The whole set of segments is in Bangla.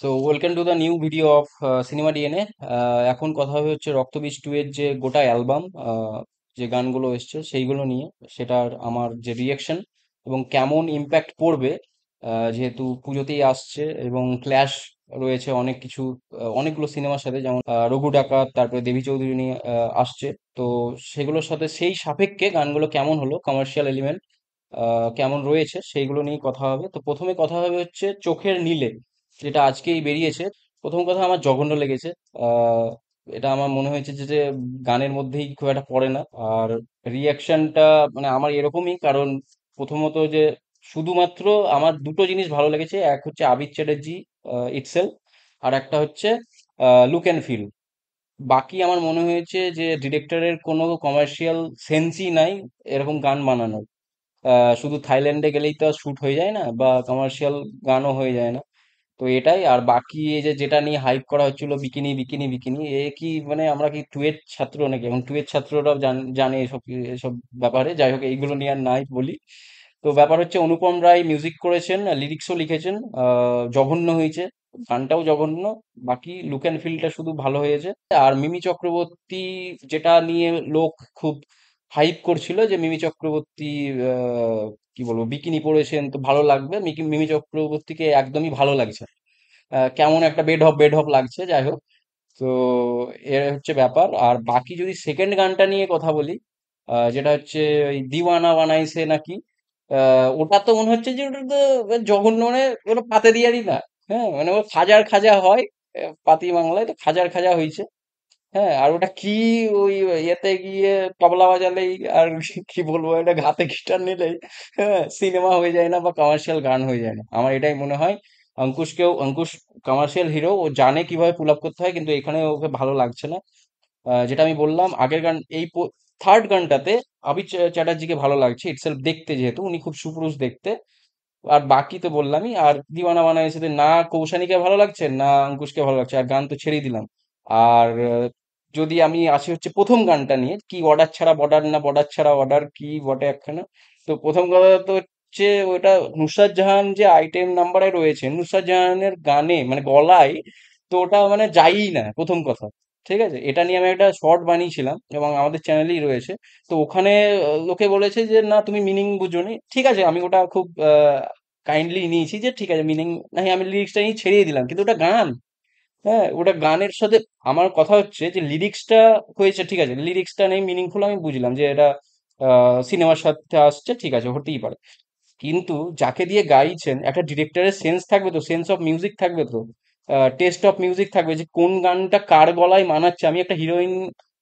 So welcome to the new video of cinema DNA. এখন কথা হবে হচ্ছে রক্তবীজ 2 এর যে গোটা অ্যালবাম, যে গানগুলো এসছে সেইগুলো নিয়ে, সেটার আমার যে রিয়েকশন এবং কেমন ইম্প্যাক্ট পড়বে, যেহেতু পুজোতেই আসছে এবং ক্ল্যাশ রয়েছে অনেক কিছু, অনেকগুলো সিনেমার সাথে, যেমন রঘু ডাকাত, তারপরে দেবী চৌধুরী নিয়ে আসছে। তো সেগুলোর সাথে সেই সাপেক্ষে গানগুলো কেমন হলো, কমার্শিয়াল এলিমেন্ট কেমন রয়েছে, সেইগুলো নিয়ে কথা হবে। তো প্রথমে কথা হবে হচ্ছে চোখের নীলে, যেটা আজকেই বেরিয়েছে। প্রথম কথা আমার জঘন্য লেগেছে। আহ এটা আমার মনে হয়েছে যে গানের মধ্যেই খুব একটা পড়ে না। আর রিয়াকশনটা মানে আমার এরকমই, কারণ প্রথমত যে শুধুমাত্র আমার দুটো জিনিস ভালো লেগেছে, এক হচ্ছে আবির চ্যাটার্জি ইটসেলফ, আর একটা হচ্ছে লুক অ্যান্ড ফিল। বাকি আমার মনে হয়েছে যে ডিরেক্টরের কোনো কমার্শিয়াল সেন্সই নাই এরকম গান বানানোর। শুধু থাইল্যান্ডে গেলেই তো শুট হয়ে যায় না, বা কমার্শিয়াল গানও হয়ে যায় না। তো এটাই। আর বাকি এই যে যেটা নিয়ে হাইপ করা হচ্ছিল, বিকিনি বিকিনি বিকিনি, এ কি মানে আমরা কি টুয়েট ছাত্র নাকি? এখন টুয়েট ছাত্ররাও জানে এসব এসব ব্যাপারে। যাই হোক, এইগুলো নিয়ে আর নাই বলি। তো ব্যাপার হচ্ছে অনুপম রায় মিউজিক করেছেন, লিরিক্সও লিখেছেন। জঘন্য হয়েছে, গানটাও জঘন্য। বাকি লুক অ্যান্ড ফিলটা শুধু ভালো হয়েছে। আর মিমি চক্রবর্তী, যেটা নিয়ে লোক খুব হাইপ করছিল যে মিমি চক্রবর্তী কি বলবো, বিকিনি পরেছেন তো ভালো লাগবে, মিমি চক্রবর্তীকে একদমই ভালো লাগছে না। কেমন একটা বেঢপ বেঢপ লাগছে। যাই হোক, তো এর হচ্ছে ব্যাপার। আর বাকি যদি সেকেন্ড গানটা নিয়ে কথা বলি, যেটা হচ্ছে ওই দিওয়ানা বানাইছে নাকি, ওটা তো মনে হচ্ছে যে ওটা তো জঘন্য, মানে ওটা পাতে দিয়ারই না। হ্যাঁ, মানে ও খাজার খাজা হয়। পাতি বাংলায় তো খাজার খাজা হয়েছে। হ্যাঁ, আর ওটা কি, ওই ইয়েতে গিয়ে তবলা বাজালেই আর কি বলবো, এটা হাতে গিটার নিলেই হ্যাঁ সিনেমা হয়ে যায় না, বা কমার্শিয়াল গান হয়ে যায় না? আমার এটাই মনে হয়। অঙ্কুশ কমার্শিয়াল হিরো, ও জানে কিভাবে পুল আপ করতে হয়, কিন্তু এখানে ওকে ভালো লাগছে না। যেটা আমি বললাম আগের গান, এই থার্ড গানটাতে আবির চ্যাটার্জিকে ভালো লাগছে ইটসেলফ দেখতে, যেহেতু উনি খুব সুপুরুষ দেখতে। আর বাকি তো বললামই। আর দিওয়ানা বানাইছে যে না কৌশানীকে ভালো লাগছে, না অঙ্কুশকে ভালো লাগছে, আর গান তো ছেড়েই দিলাম। আর যদি আমি আসি হচ্ছে প্রথম গানটা নিয়ে, কি অর্ডার ছাড়া বর্ডার, না বর্ডার ছাড়া অর্ডার, কি বটে একখানা। তো প্রথম কথা তো হচ্ছে ওটা নুসরাত জাহান যে আইটেম নাম্বারে রয়েছে, নুসরাত জাহানের গানে মানে গলায়, তো ওটা মানে যায়ই না প্রথম কথা। ঠিক আছে, এটা নিয়ে আমি একটা শর্ট বানিয়েছিলাম এবং আমাদের চ্যানেলেই রয়েছে। তো ওখানে লোকে বলেছে যে না তুমি মিনিং বুঝোনি। ঠিক আছে, আমি ওটা খুব কাইন্ডলি নিয়েছি, যে ঠিক আছে মিনিং নাই, আমি লিরিক্সটা নিয়ে ছেড়িয়ে দিলাম, কিন্তু ওটা গান। হ্যাঁ, ওটা গানের সাথে আমার কথা হচ্ছে যে লিরিক্সটা হয়েছে, ঠিক আছে, লিরিক্সটা নেই মিনিংফুল, আমি বুঝলাম যে এটা সিনেমার সাথে আসছে, ঠিক আছে, হতেই পারে। কিন্তু যাকে দিয়ে গাইছেন, একটা ডিরেক্টরের সেন্স থাকবে তো, সেন্স অফ মিউজিক থাকবে তো, টেস্ট অফ মিউজিক থাকবে, যে কোন গানটা কার গলায় মানাচ্ছে। আমি একটা হিরোইন,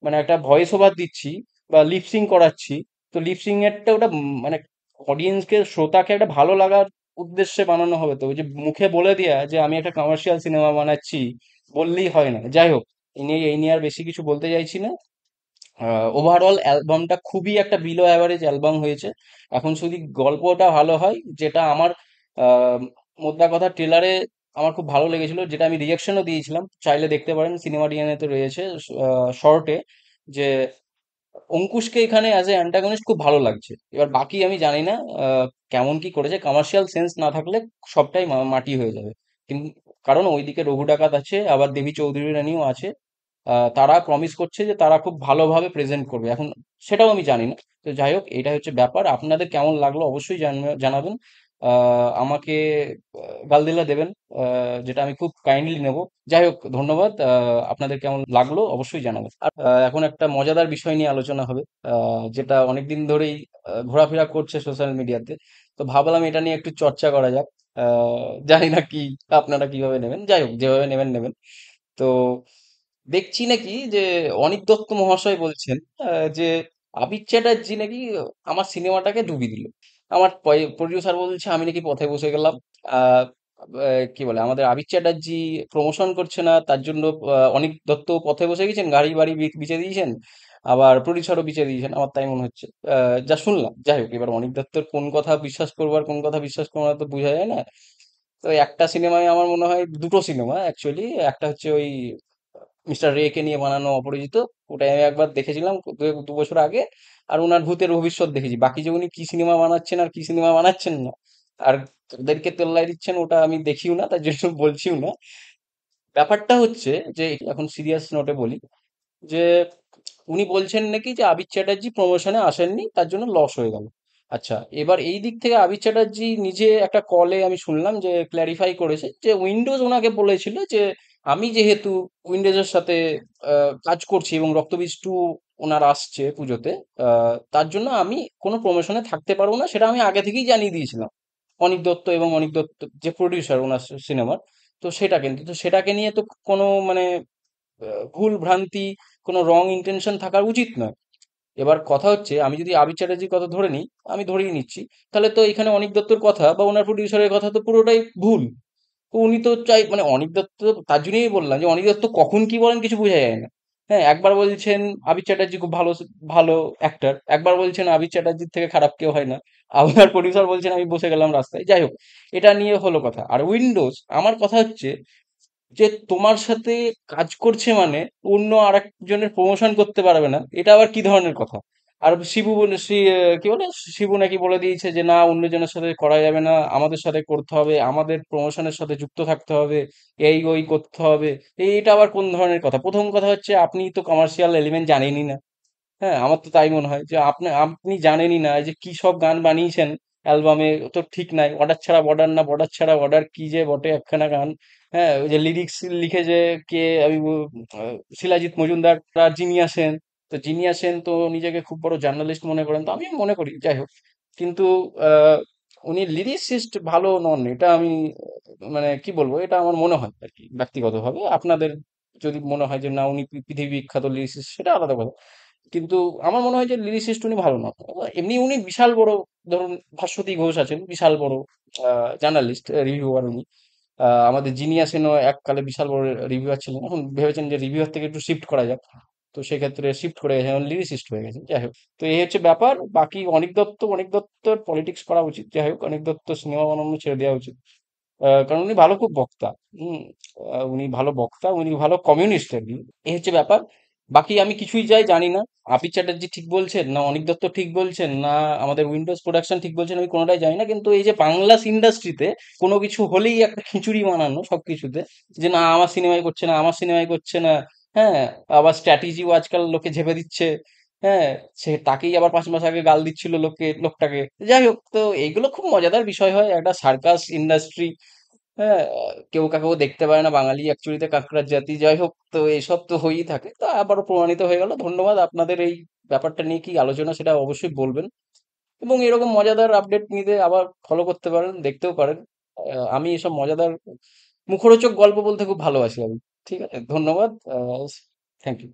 মানে একটা ভয়েস ওভার দিচ্ছি বা লিপসিং করাচ্ছি, তো লিপসিং এরটা ওটা মানে অডিয়েন্সকে, শ্রোতাকে একটা ভালো লাগার উদ্দেশ্যে বানানো হবে। তো ওই যে মুখে বলে দেয়া যে আমি একটা কমার্শিয়াল সিনেমা বানাচ্ছি, বললেই হয় না। যাই হোক, এই নিয়ে আর বেশি কিছু বলতে চাইছি না। ওভারঅল অ্যালবামটা খুবই একটা বিলো অ্যাভারেজ অ্যালবাম হয়েছে। এখন শুধু গল্পটা ভালো হয়, যেটা আমার আহ, মোদ্দা কথা ট্রেলারে আমার খুব ভালো লেগেছিল, যেটা আমি রিয়াকশনও দিয়েছিলাম, চাইলে দেখতে পারেন, সিনেমা ডিএনএ তে রয়েছে শর্টে, যে অঙ্কুশকে এখানে অ্যাজ এ অ্যান্টাগনিস্ট খুব ভালো লাগছে। এবার বাকি আমি জানি না কেমন কি করেছে, কমার্শিয়াল সেন্স না থাকলে সবটাই মাটি হয়ে যাবে। কিন্তু কারণ ওইদিকে রঘু ডাকাত আছে, আবার দেবী চৌধুরী রানীও আছে। তারা প্রমিস করছে যে তারা খুব ভালোভাবে প্রেজেন্ট করবে। এখন সেটাও আমি জানি না। তো যাই হোক, এটা হচ্ছে ব্যাপার। আপনাদের কেমন লাগলো অবশ্যই জানাবেন। আমাকে গালদিলা দেবেন, যেটা আমি খুব কাইন্ডলি নেব। যাই হোক, ধন্যবাদ। আপনাদের কেমন লাগলো অবশ্যই জানাবেন। আর এখন একটা মজাদার বিষয় নিয়ে আলোচনা হবে, যেটা অনেকদিন ধরেই ঘোরাফেরা করছে সোশ্যাল মিডিয়াতে। তো ভাবলাম এটা নিয়ে একটু চর্চা করা যাক। জানি না কি আপনারা কিভাবে নেবেন, যাই হোক যেভাবে নেবেন নেবেন। তো দেখছি নাকি যে অনিক দত্ত মহাশয় বলছেন যে আবির চ্যাটার্জি নাকি আমার সিনেমাটাকে ডুবিয়ে দিল। আমার প্রডিউসার বলছে আমি নাকি পথে বসে গেলাম। আহ, কি বলে, আমাদের আবির চ্যাটার্জি প্রমোশন করছে না, তার জন্য অনিক দত্ত পথে বসে গেছেন, গাড়ি বাড়ি বিচে দিয়েছেন, আবার প্রডিউসারও বিচে দিয়েছেন, আমার তাই মনে হচ্ছে। যা শুনলাম। যাই হোক, এবার অনিক দত্তর কোন কথা বিশ্বাস করবো আর কোন কথা বিশ্বাস করবো না তো বোঝা যায় না। তো একটা সিনেমায় আমার মনে হয়, দুটো সিনেমা অ্যাকচুয়ালি, একটা হচ্ছে ওই মিস্টার রে কে নিয়ে বানানো অপরিচিত, ওটাই আমি একবার দেখেছিলাম দু বছর আগে। আর ওনার ভূতের ভবিষ্যৎ দেখেছি। বাকি যে উনি কি সিনেমা বানাচ্ছেন আর কি সিনেমা বানাচ্ছেন না, আর ওদেরকে তোল্লাই দিচ্ছেন ওটা আমি দেখিও না, তার জন্য বলছিও না। ব্যাপারটা হচ্ছে যে এখন সিরিয়াস নোটে বলি যে উনি বলছেন নাকি যে আবির চ্যাটার্জি প্রমোশনে আসেননি, তার জন্য লস হয়ে গেল। আচ্ছা, এবার এই দিক থেকে আবির চ্যাটার্জি নিজে একটা কলে আমি শুনলাম যে ক্ল্যারিফাই করেছে যে উইন্ডোজ ওনাকে বলেছিল যে আমি যেহেতু উইন্ডোজের সাথে কাজ করছি এবং রক্তবীজ টু ওনার আসছে পুজোতে, তার জন্য আমি কোনো প্রমোশনে থাকতে পারবো না, সেটা আমি আগে থেকেই জানিয়ে দিয়েছিলাম অনিক দত্ত এবং অনিক দত্ত যে প্রডিউসার ওনার সিনেমার। তো সেটা কিন্তু তো সেটাকে নিয়ে তো কোনো মানে ভুল ভ্রান্তি, কোনো রং ইন্টেনশন থাকা উচিত নয়। এবার কথা হচ্ছে আমি যদি আবির চ্যাটার্জির কথা ধরে নিই, আমি ধরেই নিচ্ছি, তাহলে তো এখানে অনিক দত্তর কথা বা ওনার প্রডিউসারের কথা তো পুরোটাই ভুল। তো উনি তো চাই মানে অনিক দত্ত, তার জন্যই বললাম যে অনিক দত্ত কখন কি বলেন কিছু বোঝা যায় না। হ্যাঁ, একবার বলছেন আবির চ্যাটার্জি খুব ভালো ভালো অ্যাক্টর, একবার বলছেন আবির চ্যাটার্জির থেকে খারাপ কেউ হয় না, আবার প্রডিউসার বলছেন আমি বসে গেলাম রাস্তায়। যাই হোক, এটা নিয়ে হলো কথা। আর উইন্ডোজ, আমার কথা হচ্ছে যে তোমার সাথে কাজ করছে মানে অন্য আরেকজনের প্রমোশন করতে পারবে না, এটা আবার কি ধরনের কথা? আর শিবু বলে কি বলে, শিবু নাকি বলে দিয়েছে যে না অন্যজনের সাথে করা যাবে না, আমাদের সাথে করতে হবে, আমাদের প্রমোশনের সাথে যুক্ত থাকতে হবে, এই ওই করতে হবে। এইটা আবার কোন ধরনের কথা? প্রথম কথা হচ্ছে আপনি তো কমার্শিয়াল এলিমেন্ট জানেনই না। হ্যাঁ, আমার তো তাই মনে হয় যে আপনি আপনি জানেনই না এই যে কি সব গান বানিয়েছেন অ্যালবামে, তো ঠিক নাই। অর্ডার ছাড়া বর্ডার, না বর্ডার ছাড়া অর্ডার, কি যে বটে একখানা গান। হ্যাঁ, ওই যে লিরিক্স লিখে যে কে, আমি শিলাজিৎ মজুমদার আর জিনিয়া সেন। তো জিনিয়া সেন তো নিজেকে খুব বড় জার্নালিস্ট মনে করেন, তো আমি মনে করি, যাই হোক। কিন্তু আহ, উনি লিরিসিস্ট ভালো নন, এটা আমি মানে কি বলবো, এটা আমার মনে হয় আর কি ব্যক্তিগতভাবে। আপনাদের যদি মনে হয় যে না উনি পৃথিবী বিখ্যাত লিরিসিস্ট, সেটা আলাদা কথা। কিন্তু আমার মনে হয় যে লিরিসিস্ট উনি ভালো না। এমনি উনি বিশাল বড়, ধরুন ভাস্বতী ঘোষ আছেন, বিশাল বড় জার্নালিস্ট, রিভিউয়ার উনি। আমাদের জিনিয়াসেনও এককালে বিশাল বড় রিভিউয়ার ছিলেন, এখন ভেবেছেন যে রিভিউয়ার থেকে একটু শিফট করা যাক, তো সেক্ষেত্রে শিফট করে গেছে, এখন লিরিসিস্ট হয়ে গেছে। যাই হোক, তো এই হচ্ছে ব্যাপার। বাকি অনিক দত্ত, অনিক দত্তর পলিটিক্স করা উচিত, যাই হোক অনিক দত্ত সিনেমা বানানো ছেড়ে দেওয়া উচিত। কারণ উনি ভালো খুব বক্তা। হুম। উনি ভালো বক্তা, উনি ভালো কমিউনিস্ট আর কি। এই হচ্ছে ব্যাপার। বাকি আমি কিছুই যাই জানি না আপির চ্যাটার্জি ঠিক বলছেন না অনিক দত্ত ঠিক বলছেন না আমাদের উইন্ডোজ প্রোডাকশন ঠিক বলছেন, আমি কোনোটাই জানি না। কিন্তু এই যে বাংলা ইন্ডাস্ট্রিতে কোনো কিছু হলেই একটা খিচুড়ি বানানো সবকিছুতে, যে না আমার সিনেমায় করছে না, আমার সিনেমায় করছে না। হ্যাঁ, আবার স্ট্র্যাটেজিও আজকাল লোকে ঝেপে দিচ্ছে। হ্যাঁ, সে তাকেই আবার 5 মাস আগে গাল দিচ্ছিল লোকটাকে। যাই হোক, তো এইগুলো খুব মজাদার বিষয় হয় একটা সার্কাস ইন্ডাস্ট্রি। হ্যাঁ, কেউ কাকেও দেখতে পারে না, বাঙালি অ্যাকচুয়ালিতে কাঁকড়ার জাতি। যাই হোক, তো এইসব তো হয়েই থাকে, তো আবারও প্রমাণিত হয়ে গেল। ধন্যবাদ আপনাদের এই ব্যাপারটা নিয়ে কি আলোচনা সেটা অবশ্যই বলবেন, এবং এরকম মজাদার আপডেট নিতে আবার ফলো করতে পারেন, দেখতেও পারেন। আমি এসব মজাদার মুখরোচক গল্প বলতে খুব ভালোবাসি আমি। ঠিক আছে, ধন্যবাদ। Thank you.